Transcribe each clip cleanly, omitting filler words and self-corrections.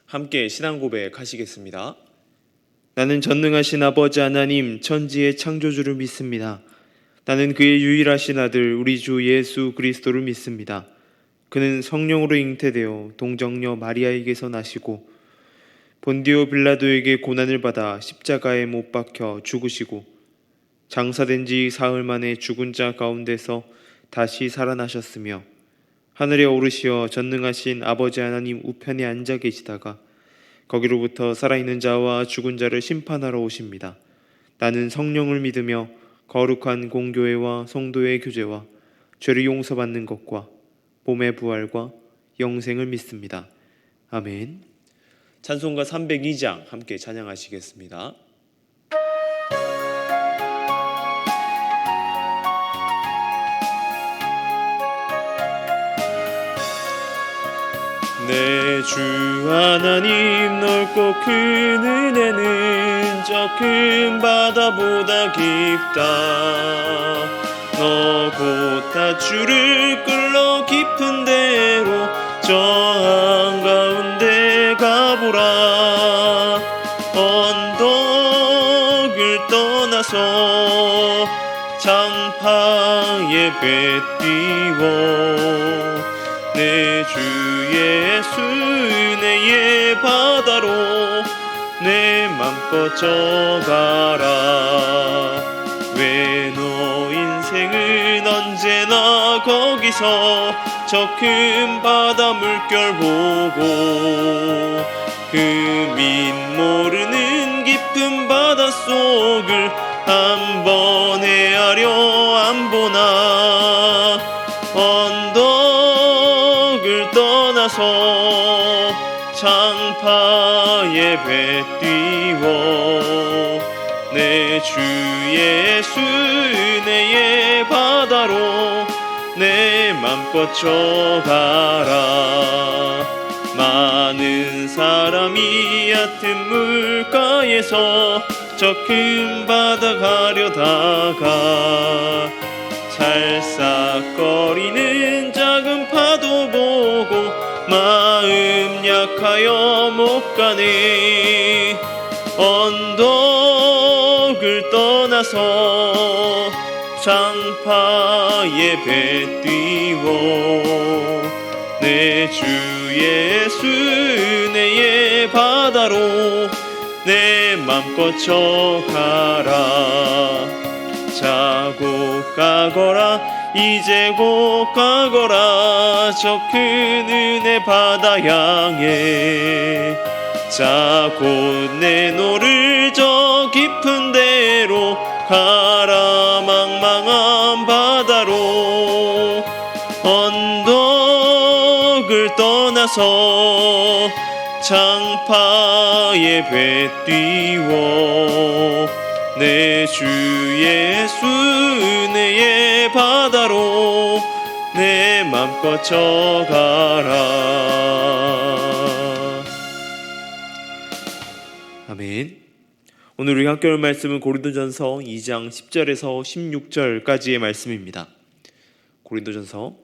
함께 신앙 고백하시겠습니다. 나는 전능하신 아버지 하나님 천지의 창조주를 믿습니다. 나는 그의 유일하신 아들 우리 주 예수 그리스도를 믿습니다. 그는 성령으로 잉태되어 동정녀 마리아에게서 나시고 본디오 빌라도에게 고난을 받아 십자가에 못 박혀 죽으시고 장사된 지 사흘 만에 죽은 자 가운데서 다시 살아나셨으며 하늘에 오르시어 전능하신 아버지 하나님 우편에 앉아 계시다가 거기로부터 살아있는 자와 죽은 자를 심판하러 오십니다. 나는 성령을 믿으며 거룩한 공교회와 성도의 교제와 죄를 용서받는 것과 몸의 부활과 영생을 믿습니다. 아멘. 찬송가 302장 함께 찬양하시겠습니다. 내 주 하나님 넓고 큰 은혜는 저 큰 바다보다 깊다. 너 곧 다주를 끌러 깊은 데로 저 한가운데 가보라. 언덕을 떠나서 장파에 배 띄워 내 주 예수 은혜의 바다로 내 맘껏 져가라. 왜 너 인생은 언제나 거기서 저 큰 바다 물결 보고 그 밑 모르는 깊은 바닷속을 한번 헤아려 안 보나. 언덕을 떠나서 장파에 배 띄워 내 주 예수 은혜의 바다로 내 맘껏 져가라. 많은 사람이 얕은 물가에서 저 큰 바다 가려다가 찰싹거리는 작은 파도 보고 마음 약하여 못 가네. 언덕을 떠나서 장파에 배 띄워 내 주 예수 은혜의 바다로 내 맘껏 져가라. 자고 가거라 이제 곧 가거라 저 큰 은혜 바다 향해. 자 곧 내 노를 저 깊은 데로 가라. 망망한 바다로 언덕을 떠나서 장파에 배 띄워 내 주 예수 은혜의 바다로 내 맘껏 져가라. 아멘. 오늘 우리 학교 말씀은 고린도전서 2장 10절에서 16절까지의 말씀입니다. 고린도전서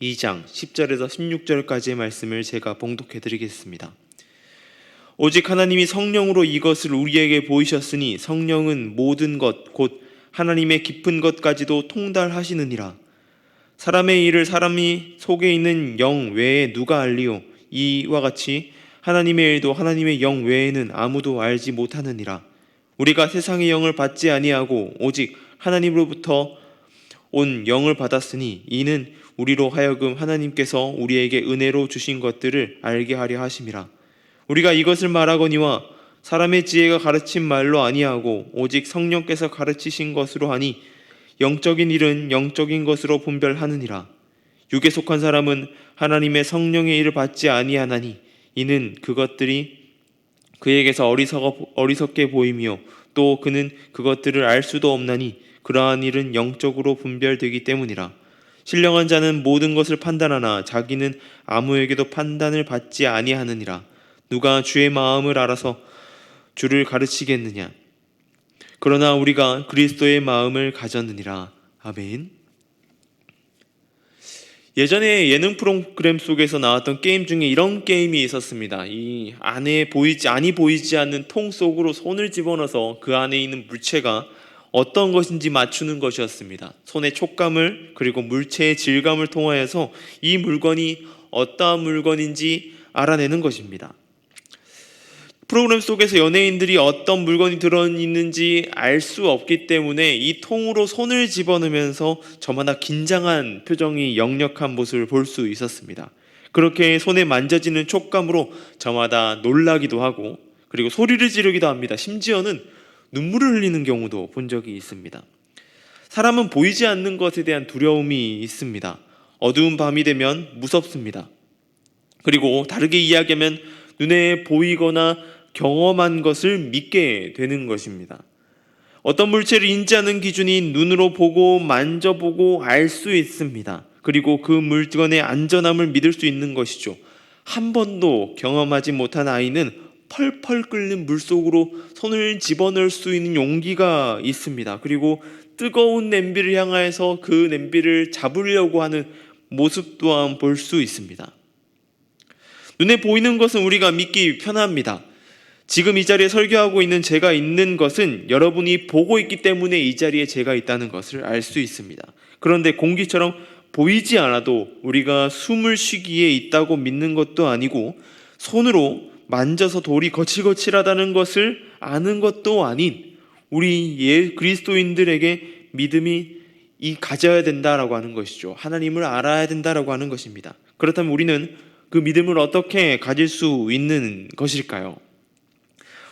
2장 10절에서 16절까지의 말씀을 제가 봉독해 드리겠습니다. 오직 하나님이 성령으로 이것을 우리에게 보이셨으니 성령은 모든 것 곧 하나님의 깊은 것까지도 통달하시느니라. 사람의 일을 사람이 속에 있는 영 외에 누가 알리요? 이와 같이 하나님의 일도 하나님의 영 외에는 아무도 알지 못하느니라. 우리가 세상의 영을 받지 아니하고 오직 하나님으로부터 온 영을 받았으니 이는 우리로 하여금 하나님께서 우리에게 은혜로 주신 것들을 알게 하려 하심이라. 우리가 이것을 말하거니와 사람의 지혜가 가르친 말로 아니하고 오직 성령께서 가르치신 것으로 하니 영적인 일은 영적인 것으로 분별하느니라. 육에 속한 사람은 하나님의 성령의 일을 받지 아니하나니 이는 그것들이 그에게서 어리석게 보이며 또 그는 그것들을 알 수도 없나니 그러한 일은 영적으로 분별되기 때문이라. 신령한 자는 모든 것을 판단하나 자기는 아무에게도 판단을 받지 아니하느니라. 누가 주의 마음을 알아서 주를 가르치겠느냐? 그러나 우리가 그리스도의 마음을 가졌느니라. 아멘. 예전에 예능 프로그램 속에서 나왔던 게임 중에 이런 게임이 있었습니다. 이 안에 안이 보이지 않는 통 속으로 손을 집어넣어서 그 안에 있는 물체가 어떤 것인지 맞추는 것이었습니다. 손의 촉감을 그리고 물체의 질감을 통하여서 이 물건이 어떠한 물건인지 알아내는 것입니다. 프로그램 속에서 연예인들이 어떤 물건이 들어있는지 알 수 없기 때문에 이 통으로 손을 집어넣으면서 저마다 긴장한 표정이 역력한 모습을 볼 수 있었습니다. 그렇게 손에 만져지는 촉감으로 저마다 놀라기도 하고 그리고 소리를 지르기도 합니다. 심지어는 눈물을 흘리는 경우도 본 적이 있습니다. 사람은 보이지 않는 것에 대한 두려움이 있습니다. 어두운 밤이 되면 무섭습니다. 그리고 다르게 이야기하면 눈에 보이거나 경험한 것을 믿게 되는 것입니다. 어떤 물체를 인지하는 기준이 눈으로 보고 만져보고 알 수 있습니다. 그리고 그 물건의 안전함을 믿을 수 있는 것이죠. 한 번도 경험하지 못한 아이는 펄펄 끓는 물속으로 손을 집어넣을 수 있는 용기가 있습니다. 그리고 뜨거운 냄비를 향해서 그 냄비를 잡으려고 하는 모습 또한 볼 수 있습니다. 눈에 보이는 것은 우리가 믿기 편합니다. 지금 이 자리에 설교하고 있는 제가 있는 것은 여러분이 보고 있기 때문에 이 자리에 제가 있다는 것을 알 수 있습니다. 그런데 공기처럼 보이지 않아도 우리가 숨을 쉬기에 있다고 믿는 것도 아니고 손으로 만져서 돌이 거칠거칠하다는 것을 아는 것도 아닌 우리 그리스도인들에게 믿음이 가져야 된다라고 하는 것이죠. 하나님을 알아야 된다라고 하는 것입니다. 그렇다면 우리는 그 믿음을 어떻게 가질 수 있는 것일까요?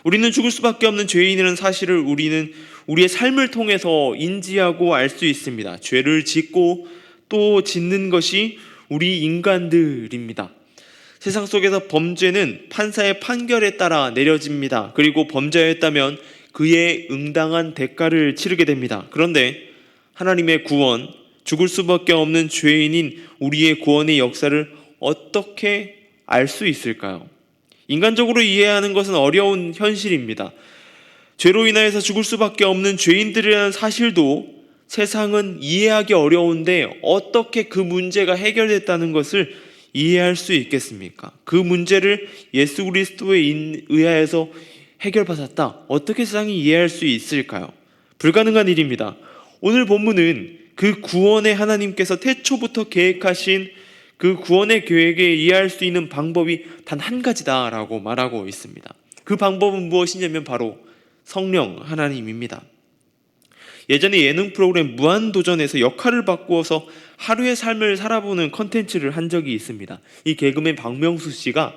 우리는 죽을 수밖에 없는 죄인이라는 사실을 우리는 우리의 삶을 통해서 인지하고 알 수 있습니다. 죄를 짓고 또 짓는 것이 우리 인간들입니다. 세상 속에서 범죄는 판사의 판결에 따라 내려집니다. 그리고 범죄했다면 그에 응당한 대가를 치르게 됩니다. 그런데 하나님의 구원, 죽을 수밖에 없는 죄인인 우리의 구원의 역사를 어떻게 알 수 있을까요? 인간적으로 이해하는 것은 어려운 현실입니다. 죄로 인하여서 죽을 수밖에 없는 죄인들이라는 사실도 세상은 이해하기 어려운데 어떻게 그 문제가 해결됐다는 것을 이해할 수 있겠습니까? 그 문제를 예수 그리스도에 의하여서 해결받았다. 어떻게 세상이 이해할 수 있을까요? 불가능한 일입니다. 오늘 본문은 그 구원의 하나님께서 태초부터 계획하신 그 구원의 계획에 이해할 수 있는 방법이 단 한 가지다라고 말하고 있습니다. 그 방법은 무엇이냐면 바로 성령 하나님입니다. 예전에 예능 프로그램 무한도전에서 역할을 바꾸어서 하루의 삶을 살아보는 컨텐츠를 한 적이 있습니다. 이 개그맨 박명수 씨가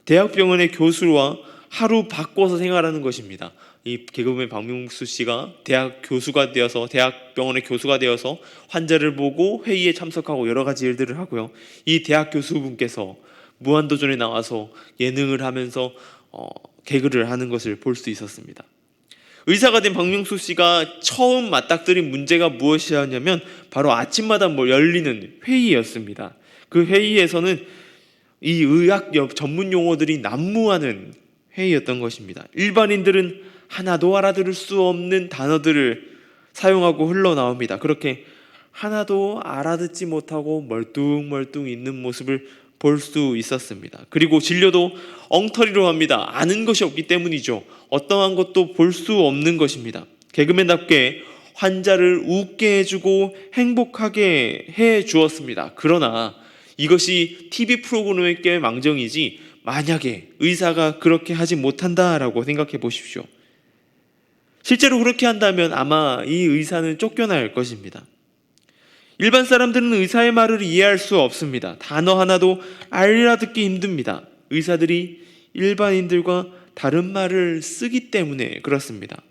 대학병원의 교수와 하루 바꿔서 생활하는 것입니다. 이 개그맨 박명수 씨가 대학병원의 교수가 되어서 환자를 보고 회의에 참석하고 여러 가지 일들을 하고요. 이 대학 교수분께서 무한도전에 나와서 예능을 하면서 개그를 하는 것을 볼 수 있었습니다. 의사가 된 박명수 씨가 처음 맞닥뜨린 문제가 무엇이었냐면 바로 아침마다 열리는 회의였습니다. 그 회의에서는 이 의학 전문 용어들이 난무하는 회의였던 것입니다. 일반인들은 하나도 알아들을 수 없는 단어들을 사용하고 흘러나옵니다. 그렇게 하나도 알아듣지 못하고 멀뚱멀뚱 있는 모습을 볼 수 있었습니다. 그리고 진료도 엉터리로 합니다. 아는 것이 없기 때문이죠. 어떠한 것도 볼 수 없는 것입니다. 개그맨답게 환자를 웃게 해주고 행복하게 해주었습니다. 그러나 이것이 TV 프로그램의 망정이지 만약에 의사가 그렇게 하지 못한다라고 생각해 보십시오. 실제로 그렇게 한다면 아마 이 의사는 쫓겨날 것입니다. 일반 사람들은 의사의 말을 이해할 수 없습니다. 단어 하나도 알아듣기 힘듭니다. 의사들이 일반인들과 다른 말을 쓰기 때문에 그렇습니다.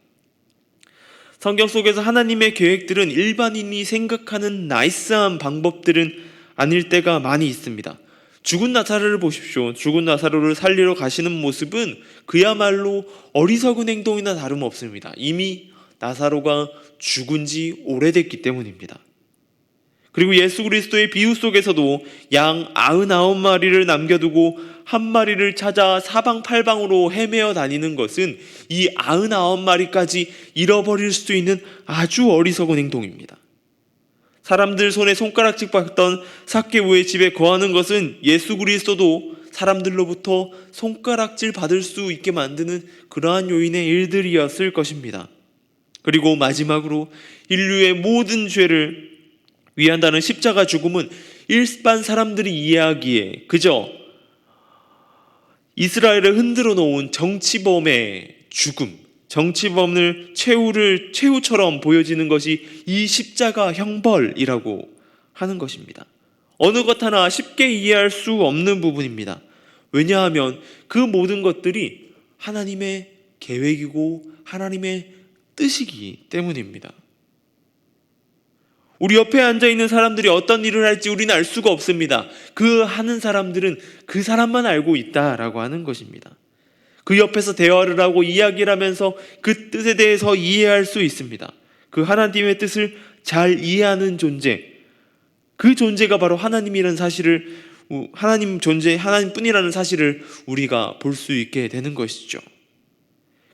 성경 속에서 하나님의 계획들은 일반인이 생각하는 나이스한 방법들은 아닐 때가 많이 있습니다. 죽은 나사로를 보십시오. 죽은 나사로를 살리러 가시는 모습은 그야말로 어리석은 행동이나 다름없습니다. 이미 나사로가 죽은 지 오래됐기 때문입니다. 그리고 예수 그리스도의 비유 속에서도 양 99마리를 남겨두고 한 마리를 찾아 사방팔방으로 헤매어 다니는 것은 이 99마리까지 잃어버릴 수 있는 아주 어리석은 행동입니다. 사람들 손에 손가락질 받던 삭개오의 집에 거하는 것은 예수 그리스도도 사람들로부터 손가락질 받을 수 있게 만드는 그러한 요인의 일들이었을 것입니다. 그리고 마지막으로 인류의 모든 죄를 위한다는 십자가 죽음은 일반 사람들이 이해하기에 그저 이스라엘을 흔들어 놓은 정치범의 죽음, 정치범을 최후처럼 보여지는 것이 이 십자가 형벌이라고 하는 것입니다. 어느 것 하나 쉽게 이해할 수 없는 부분입니다. 왜냐하면 그 모든 것들이 하나님의 계획이고 하나님의 뜻이기 때문입니다. 우리 옆에 앉아있는 사람들이 어떤 일을 할지 우리는 알 수가 없습니다. 그 하는 사람들은 그 사람만 알고 있다라고 하는 것입니다. 그 옆에서 대화를 하고 이야기를 하면서 그 뜻에 대해서 이해할 수 있습니다. 그 하나님의 뜻을 잘 이해하는 존재, 그 존재가 바로 하나님이라는 사실을, 하나님뿐이라는 사실을 우리가 볼 수 있게 되는 것이죠.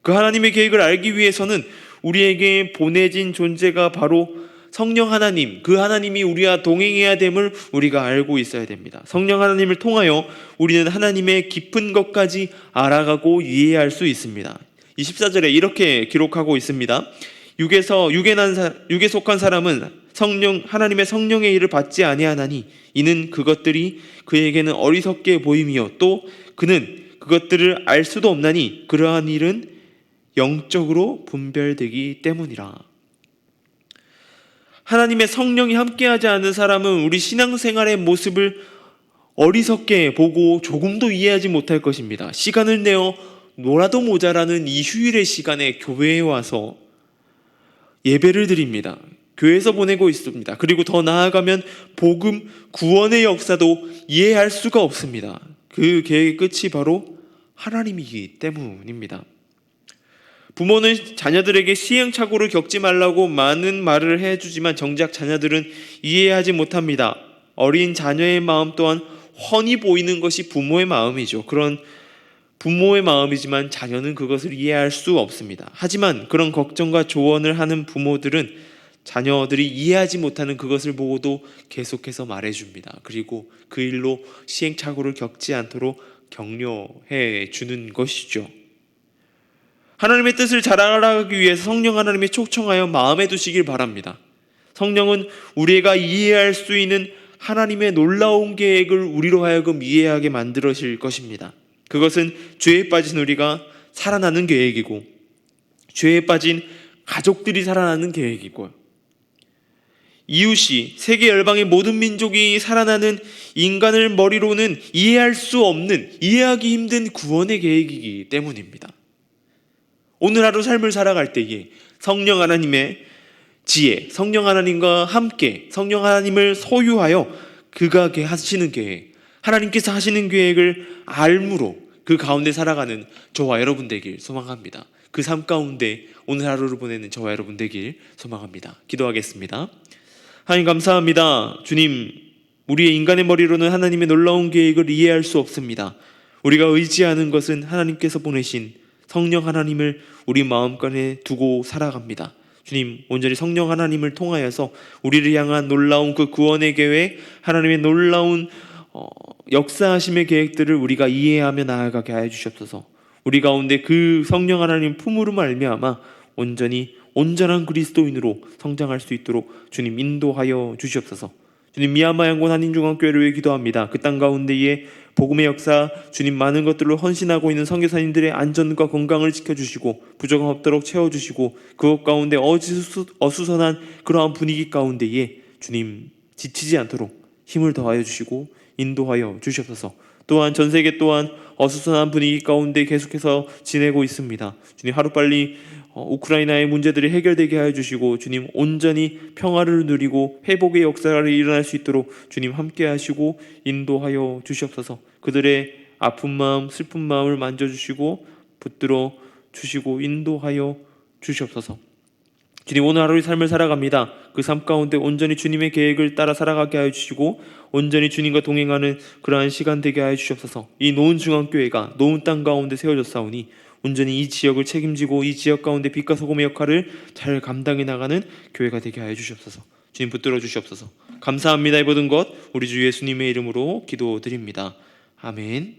그 하나님의 계획을 알기 위해서는 우리에게 보내진 존재가 바로 성령 하나님, 그 하나님이 우리와 동행해야 됨을 우리가 알고 있어야 됩니다. 성령 하나님을 통하여 우리는 하나님의 깊은 것까지 알아가고 이해할 수 있습니다. 24절에 이렇게 기록하고 있습니다. 육에 속한 사람은 하나님의 성령의 일을 받지 아니하나니 이는 그것들이 그에게는 어리석게 보임이요 또 그는 그것들을 알 수도 없나니 그러한 일은 영적으로 분별되기 때문이라. 하나님의 성령이 함께하지 않은 사람은 우리 신앙생활의 모습을 어리석게 보고 조금도 이해하지 못할 것입니다. 시간을 내어 놀아도 모자라는 이 휴일의 시간에 교회에 와서 예배를 드립니다. 교회에서 보내고 있습니다. 그리고 더 나아가면 복음, 구원의 역사도 이해할 수가 없습니다. 그 계획의 끝이 바로 하나님이기 때문입니다. 부모는 자녀들에게 시행착오를 겪지 말라고 많은 말을 해주지만 정작 자녀들은 이해하지 못합니다. 어린 자녀의 마음 또한 훤히 보이는 것이 부모의 마음이죠. 그런 부모의 마음이지만 자녀는 그것을 이해할 수 없습니다. 하지만 그런 걱정과 조언을 하는 부모들은 자녀들이 이해하지 못하는 그것을 보고도 계속해서 말해줍니다. 그리고 그 일로 시행착오를 겪지 않도록 격려해 주는 것이죠. 하나님의 뜻을 잘 알아가기 위해서 성령 하나님이 초청하여 마음에 두시길 바랍니다. 성령은 우리가 이해할 수 있는 하나님의 놀라운 계획을 우리로 하여금 이해하게 만들어질 것입니다. 그것은 죄에 빠진 우리가 살아나는 계획이고 죄에 빠진 가족들이 살아나는 계획이고요. 이웃이 세계 열방의 모든 민족이 살아나는 인간을 머리로는 이해할 수 없는, 이해하기 힘든 구원의 계획이기 때문입니다. 오늘 하루 삶을 살아갈 때에 성령 하나님의 지혜, 성령 하나님과 함께 성령 하나님을 소유하여 그가 하시는 계획, 하나님께서 하시는 계획을 알므로 그 가운데 살아가는 저와 여러분 되길 소망합니다. 그 삶 가운데 오늘 하루를 보내는 저와 여러분 되길 소망합니다. 기도하겠습니다. 하나님 감사합니다. 주님, 우리의 인간의 머리로는 하나님의 놀라운 계획을 이해할 수 없습니다. 우리가 의지하는 것은 하나님께서 보내신 성령 하나님을 우리 마음간에 두고 살아갑니다. 주님, 온전히 성령 하나님을 통하여서 우리를 향한 놀라운 그 구원의 계획, 하나님의 놀라운 역사하심의 계획들을 우리가 이해하며 나아가게 하여 주시옵소서. 우리 가운데 그 성령 하나님 품으로 말미암아 온전한 그리스도인으로 성장할 수 있도록 주님 인도하여 주시옵소서. 주님, 미얀마 양곤 한인중앙교회를 위해 기도합니다. 그 땅 가운데에 복음의 역사, 주님 많은 것들로 헌신하고 있는 선교사님들의 안전과 건강을 지켜주시고 부족함 없도록 채워주시고 그것 가운데 어수선한 그러한 분위기 가운데에 주님 지치지 않도록 힘을 더하여 주시고 인도하여 주시옵소서. 또한 전 세계 또한 어수선한 분위기 가운데 계속해서 지내고 있습니다. 주님, 하루빨리 우크라이나의 문제들이 해결되게 하여 주시고 주님 온전히 평화를 누리고 회복의 역사가 일어날 수 있도록 주님 함께 하시고 인도하여 주시옵소서. 그들의 아픈 마음, 슬픈 마음을 만져주시고 붙들어 주시고 인도하여 주시옵소서. 주님, 오늘 하루의 삶을 살아갑니다. 그 삶 가운데 온전히 주님의 계획을 따라 살아가게 하여 주시고 온전히 주님과 동행하는 그러한 시간 되게 하여 주시옵소서. 이 노은 중앙교회가 노은 땅 가운데 세워졌사오니 온전히 이 지역을 책임지고 이 지역 가운데 빛과 소금의 역할을 잘 감당해 나가는 교회가 되게 하여 주시옵소서. 주님 붙들어 주시옵소서. 감사합니다. 이 모든 것 우리 주 예수님의 이름으로 기도드립니다. 아멘.